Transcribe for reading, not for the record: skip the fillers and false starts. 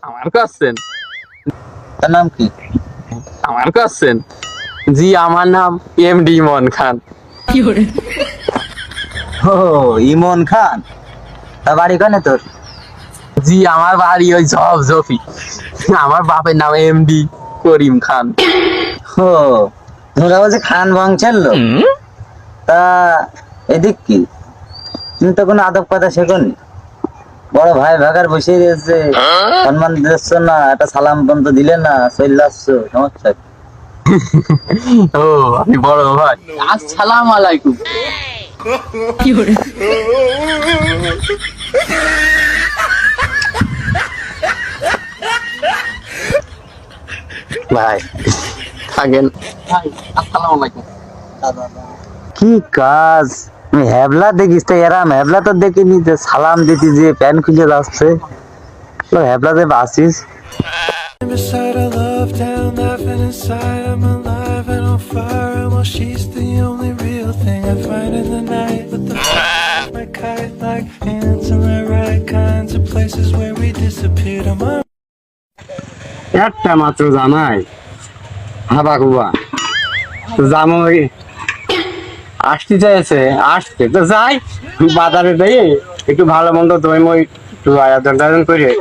আমার কাছেন তার নাম কি? আমার কাছেন জি, আমার নাম এমডি ইমন খান। ও ইমন খান, তা বাড়ি কানে তোর? জি, আমার বাড়ি ওই ঝপঝপি। আমার বাপের নাম এমডি করিম খান। ও তোমরা বলছে খান বংশের লোক, তা এদিক কি তুমি তো কোনো আদব কথা শেখনি? বড় ভাই ভাগার বসে রয়েছে, সম্মান দিচ্ছ না, একটা সালাম পর্যন্ত দিলে না, চলে আসছো, সমস্যা কি? ও আপনি বড় ভাই, আসসালামু আলাইকুম। ভাই থাকেন ভাই, আসসালামু আলাইকুম। কি কাজ আমি হ্যাবলা দেখিস তো, এরাম হ্যাবলা তো দেখিনি যে সালাম দিতি যে প্যান্ট খুলে যাচ্ছে, হ্যাবলাতে বাসিস। Beside a love down, laughing inside. I'm alive and on fire. And well, she's the only real thing I find in the night. But the my kite like hands on the right kinds of places where we disappeared. I'm on. একটা মাত্র জামাই হাবা কুবা জামাই আসতে চাইছে, আসতে তো যাই বাজারে দিয়ে একটু ভালো মন্দ দই মই একটু আয়োজন করে